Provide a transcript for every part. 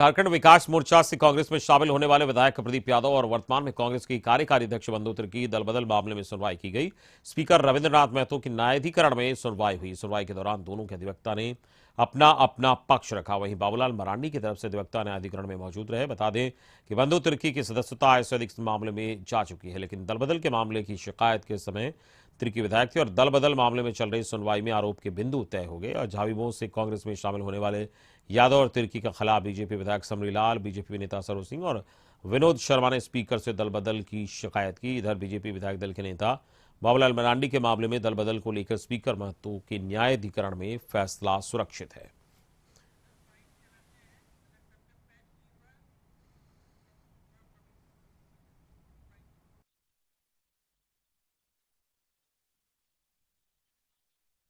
झारखंड विकास मोर्चा से कांग्रेस में शामिल होने वाले विधायक प्रदीप यादव और वर्तमान में कांग्रेस की कार्यकारी अध्यक्ष बंधु तिर्की दल बदल मामले में सुनवाई की गई। स्पीकर रविंद्रनाथ महतो की न्यायाधिकरण में सुनवाई हुई। सुनवाई के दौरान दोनों के अधिवक्ता ने अपना अपना पक्ष रखा। वहीं बाबूलाल मरांडी की तरफ से अधिवक्ता न्यायाधिकरण में मौजूद रहे। बता दें कि बंधु तिर्की की सदस्यता आय से अधिक मामले में जा चुकी है, लेकिन दल बदल के मामले की शिकायत के समय तिर्की विधायक थे और दल बदल मामले में चल रही सुनवाई में आरोप के बिंदु तय हो गए और झाविमो से कांग्रेस में शामिल होने वाले यादव और तिर्की के खिलाफ बीजेपी विधायक समरीलाल, बीजेपी नेता सरोज सिंह और विनोद शर्मा ने स्पीकर से दल बदल की शिकायत की। इधर बीजेपी विधायक दल के नेता बाबूलाल मरांडी के मामले में दल बदल को लेकर स्पीकर महतो के न्यायाधिकरण में फैसला सुरक्षित है।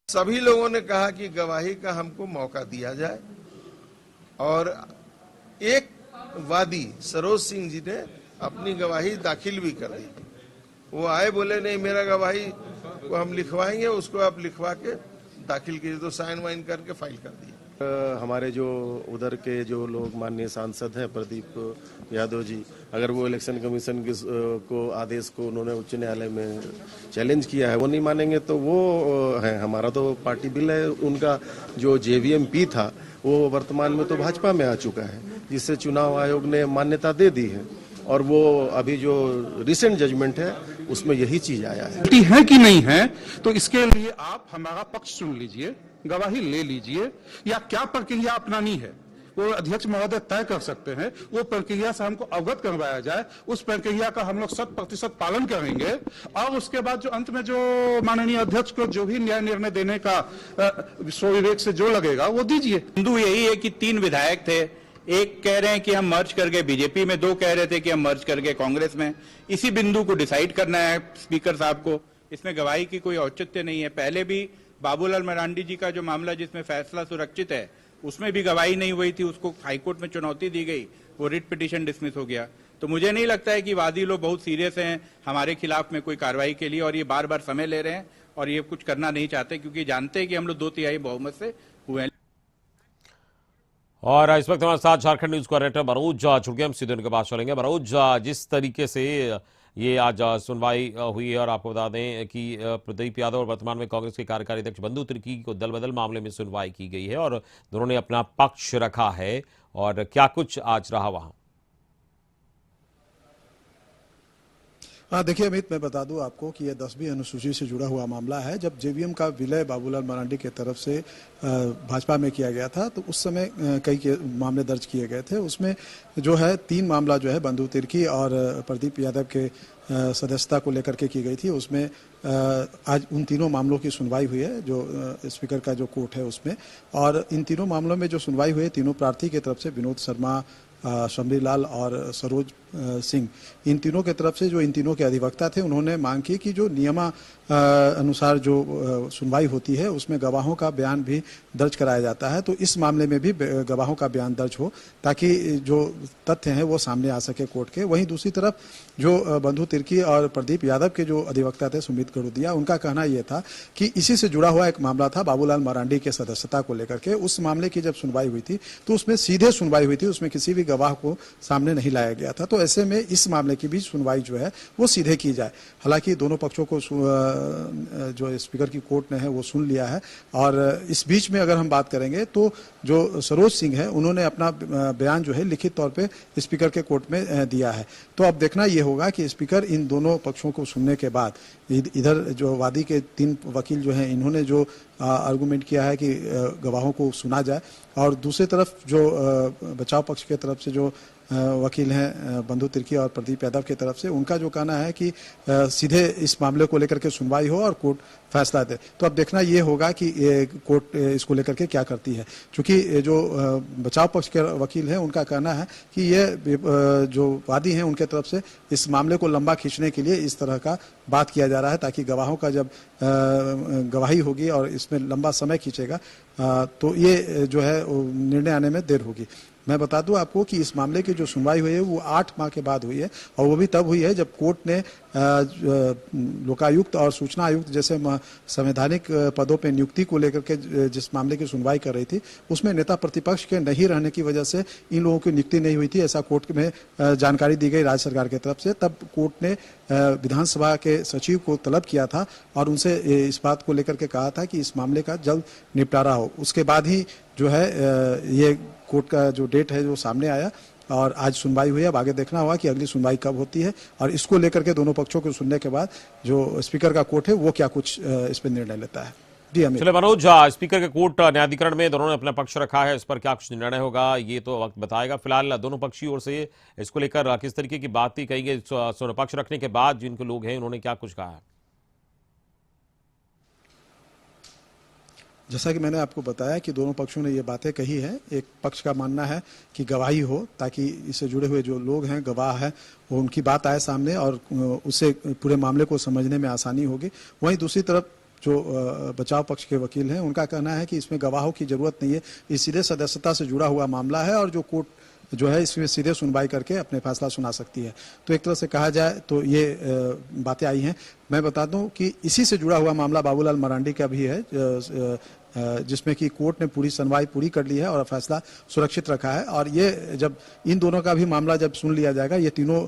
सभी लोगों ने कहा कि गवाही का हमको मौका दिया जाए और एक वादी सरोज सिंह जी ने अपनी गवाही दाखिल भी कर दी। वो आए, बोले नहीं मेरा गवाही को हम लिखवाएंगे, उसको आप लिखवा के दाखिल कीजिए, तो साइन वाइन करके फाइल कर दिए। हमारे जो उधर के जो लोग माननीय सांसद हैं प्रदीप यादव जी, अगर वो इलेक्शन कमीशन को आदेश को उन्होंने उच्च न्यायालय में चैलेंज किया है, वो नहीं मानेंगे तो वो है। हमारा तो पार्टी बिल है। उनका जो जेवीएमपी था वो वर्तमान में तो भाजपा में आ चुका है, जिससे चुनाव आयोग ने मान्यता दे दी है और वो अभी जो रिसेंट जजमेंट है उसमें यही चीज आया है कि नहीं है। तो इसके लिए आप हमारा पक्ष सुन लीजिए, गवाही ले लीजिए, या क्या प्रक्रिया अपनानी है वो अध्यक्ष महोदय तय कर सकते हैं। वो प्रक्रिया से हमको अवगत करवाया जाए, उस प्रक्रिया का हम लोग 100% पालन करेंगे और उसके बाद जो अंत में जो माननीय अध्यक्ष को जो भी न्याय निर्णय देने का स्वविवेक से जो लगेगा वो दीजिए। बिंदु यही है कि 3 विधायक थे, एक कह रहे हैं कि हम मर्ज करके बीजेपी में, 2 कह रहे थे कि हम मर्ज करके कांग्रेस में। इसी बिंदु को डिसाइड करना है स्पीकर साहब को। इसमें गवाही की कोई औचित्य नहीं है। पहले भी बाबूलाल मरांडी जी का जो मामला जिसमें फैसला सुरक्षित है, उसमें भी गवाही नहीं हुई थी, उसको हाईकोर्ट में चुनौती दी गई, वो रिट पिटीशन डिसमिस हो गया। तो मुझे नहीं लगता है कि वादी लोग बहुत सीरियस हैं हमारे खिलाफ में कोई कार्रवाई के लिए, और ये बार बार समय ले रहे हैं और ये कुछ करना नहीं चाहते, क्योंकि जानते हैं कि हम लोग 2/3 बहुमत से हुए हैं। और इस वक्त हमारे साथ झारखंड न्यूज कोऑर्डिनेटर मनोज जुड़ गए। हम सीधे उनके पास चलेंगे। मनोज, जिस तरीके से ये आज सुनवाई हुई है और आपको बता दें कि प्रदीप यादव और वर्तमान में कांग्रेस के कार्यकारी अध्यक्ष बंधु तिर्की को दल बदल मामले में सुनवाई की गई है और दोनों ने अपना पक्ष रखा है, और क्या कुछ आज रहा वहां? हाँ, देखिए अमित, मैं बता दूं आपको कि यह 10वीं अनुसूची से जुड़ा हुआ मामला है। जब जेवीएम का विलय बाबूलाल मरांडी के तरफ से भाजपा में किया गया था तो उस समय कई मामले दर्ज किए गए थे। उसमें जो है 3 मामला जो है बंधु तिर्की और प्रदीप यादव के सदस्यता को लेकर के की गई थी। उसमें आज उन तीनों मामलों की सुनवाई हुई है, जो स्पीकर का जो कोर्ट है उसमें। और इन तीनों मामलों में जो सुनवाई हुई है, तीनों प्रार्थी की तरफ से विनोद शर्मा, समरीलाल और सरोज सिंह, इन तीनों के तरफ से जो इन तीनों के अधिवक्ता थे, उन्होंने मांग की कि जो नियमा अनुसार जो सुनवाई होती है उसमें गवाहों का बयान भी दर्ज कराया जाता है। तो इस मामले में भी गवाहों का बयान दर्ज हो ताकि जो तथ्य हैं वो सामने आ सके कोर्ट के। वहीं दूसरी तरफ जो बंधु तिर्की और प्रदीप यादव के जो अधिवक्ता थे सुमित गरुदिया, उनका कहना यह था कि इसी से जुड़ा हुआ एक मामला था बाबूलाल मरांडी के सदस्यता को लेकर के। उस मामले की जब सुनवाई हुई थी तो उसमें सीधे सुनवाई हुई थी, उसमें किसी भी गवाह को सामने नहीं लाया गया था। तो ऐसे में इस मामले की भी सुनवाई जो है वो सीधे की जाए। हालांकि दोनों पक्षों को जो स्पीकर की कोर्ट ने है वो सुन लिया है। और इस बीच में अगर हम बात करेंगे तो जो सरोज सिंह है उन्होंने अपना बयान जो है लिखित तौर पे स्पीकर के कोर्ट में दिया है। तो अब देखना ये होगा कि स्पीकर इन दोनों पक्षों को सुनने के बाद इधर जो वादी के 3 वकील जो हैं इन्होंने जो आर्गुमेंट किया है कि गवाहों को सुना जाए, और दूसरी तरफ जो बचाव पक्ष के तरफ से जो वकील हैं बंधु तिर्की और प्रदीप यादव की तरफ से, उनका जो कहना है कि सीधे इस मामले को लेकर के सुनवाई हो और कोर्ट फैसला दे। तो अब देखना ये होगा कि कोर्ट इसको लेकर के क्या करती है। क्योंकि जो बचाव पक्ष के वकील हैं उनका कहना है कि ये जो वादी हैं उनके तरफ से इस मामले को लंबा खींचने के लिए इस तरह का बात किया जा रहा है, ताकि गवाहों का जब गवाही होगी और इसमें लंबा समय खींचेगा तो ये जो है निर्णय आने में देर होगी। मैं बता दूं आपको कि इस मामले की जो सुनवाई हुई है वो 8 माह के बाद हुई है, और वो भी तब हुई है जब कोर्ट ने लोकायुक्त और सूचना आयुक्त जैसे संवैधानिक पदों पर नियुक्ति को लेकर के जिस मामले की सुनवाई कर रही थी, उसमें नेता प्रतिपक्ष के नहीं रहने की वजह से इन लोगों की नियुक्ति नहीं हुई थी, ऐसा कोर्ट में जानकारी दी गई राज्य सरकार की तरफ से। तब कोर्ट ने विधानसभा के सचिव को तलब किया था और उनसे इस बात को लेकर के कहा था कि इस मामले का जल्द निपटारा हो। उसके बाद ही जो है ये कोर्ट का जो डेट है वो सामने आया और आज सुनवाई हुई है। अब आगे देखना होगा कि अगली सुनवाई कब होती है और इसको लेकर के दोनों पक्षों को सुनने के बाद जो स्पीकर का कोर्ट है वो क्या कुछ इस पर निर्णय लेता है। जी अमित। चलिए मनोज, स्पीकर के कोर्ट न्यायाधिकरण में दोनों ने अपना पक्ष रखा है, इस पर क्या कुछ निर्णय होगा ये तो वक्त बताएगा। फिलहाल दोनों पक्षी ओर से इसको लेकर किस तरीके की बात थी कही गई, पक्ष रखने के बाद जिनके लोग हैं उन्होंने क्या कुछ कहा है? जैसा कि मैंने आपको बताया कि दोनों पक्षों ने ये बातें कही है। एक पक्ष का मानना है कि गवाही हो ताकि इससे जुड़े हुए जो लोग हैं, गवाह हैं, वो उनकी बात आए सामने और उससे पूरे मामले को समझने में आसानी होगी। वहीं दूसरी तरफ जो बचाव पक्ष के वकील हैं, उनका कहना है कि इसमें गवाहों की जरूरत नहीं है, ये सीधे सदस्यता से जुड़ा हुआ मामला है और जो कोर्ट जो है इसमें सीधे सुनवाई करके अपने फैसला सुना सकती है। तो एक तरह से कहा जाए तो ये बातें आई हैं। मैं बता दूं कि इसी से जुड़ा हुआ मामला बाबूलाल मरांडी का भी है, जिसमें कि कोर्ट ने पूरी सुनवाई पूरी कर ली है और फैसला सुरक्षित रखा है। और ये जब इन दोनों का भी मामला जब सुन लिया जाएगा, ये तीनों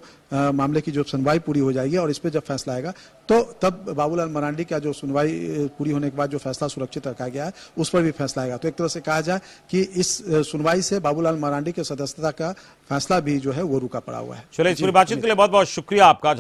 मामले की जो सुनवाई पूरी हो जाएगी और इस पे जब फैसला आएगा तो तब बाबूलाल मरांडी का जो सुनवाई पूरी होने के बाद जो फैसला सुरक्षित रखा गया है उस पर भी फैसला आएगा। तो एक तरह से कहा जाए कि इस सुनवाई से बाबूलाल मरांडी के सदस्यता का फैसला भी जो है वो रुका पड़ा हुआ है। चलिए, इस पूरी बातचीत के लिए बहुत बहुत शुक्रिया आपका।